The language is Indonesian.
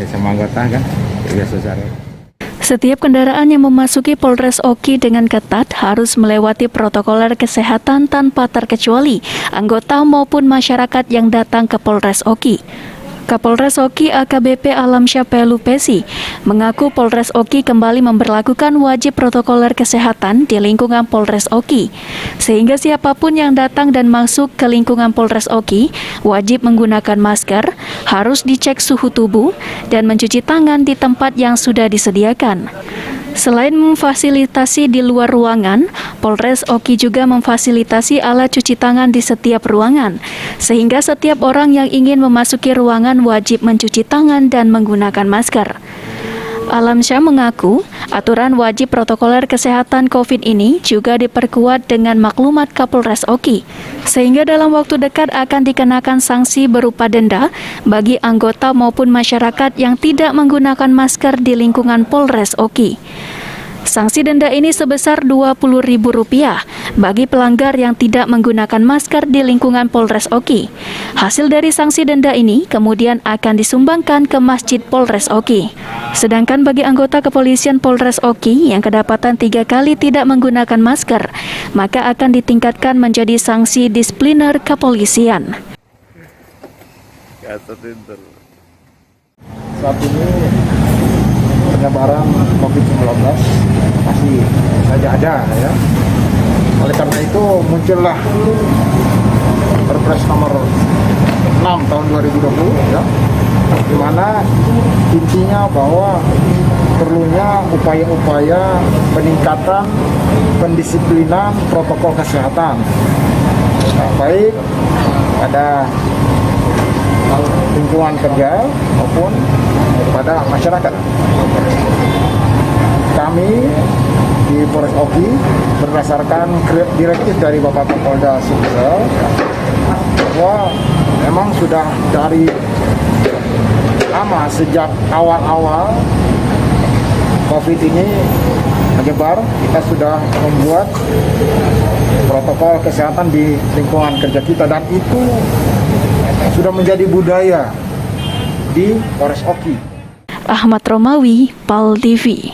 sama anggota kan, biasa saja. Setiap kendaraan yang memasuki Polres Oki dengan ketat harus melewati protokoler kesehatan tanpa terkecuali anggota maupun masyarakat yang datang ke Polres Oki. Kapolres Oki AKBP Alamsyah Pelupesi mengaku Polres Oki kembali memberlakukan wajib protokoler kesehatan di lingkungan Polres Oki, sehingga siapapun yang datang dan masuk ke lingkungan Polres Oki wajib menggunakan masker, harus dicek suhu tubuh, dan mencuci tangan di tempat yang sudah disediakan. Selain memfasilitasi di luar ruangan, Polres Oki juga memfasilitasi alat cuci tangan di setiap ruangan, sehingga setiap orang yang ingin memasuki ruangan wajib mencuci tangan dan menggunakan masker. Alamsyah mengaku, aturan wajib protokoler kesehatan COVID ini juga diperkuat dengan maklumat Kapolres Oki, sehingga dalam waktu dekat akan dikenakan sanksi berupa denda bagi anggota maupun masyarakat yang tidak menggunakan masker di lingkungan Polres Oki. Sanksi denda ini sebesar Rp20.000 bagi pelanggar yang tidak menggunakan masker di lingkungan Polres Oki. Hasil dari sanksi denda ini kemudian akan disumbangkan ke Masjid Polres Oki. Sedangkan bagi anggota kepolisian Polres Oki yang kedapatan 3 kali tidak menggunakan masker, maka akan ditingkatkan menjadi sanksi disipliner kepolisian. Saat ini penyebaran COVID-19 masih saja ada ya. Oleh karena itu muncullah Perpres nomor 6 tahun 2020 ya, di mana intinya bahwa perlunya upaya-upaya peningkatan pendisiplinan protokol kesehatan, baik pada lingkungan kerja maupun kepada masyarakat. Kami di Polres Oki berdasarkan direktif dari Bapak Kapolda Sumsel bahwa memang sudah dari lama sejak awal-awal COVID ini menyebar, kita sudah membuat protokol kesehatan di lingkungan kerja kita, dan itu sudah menjadi budaya di Polres Oki. Ahmad Romawi, PAL TV.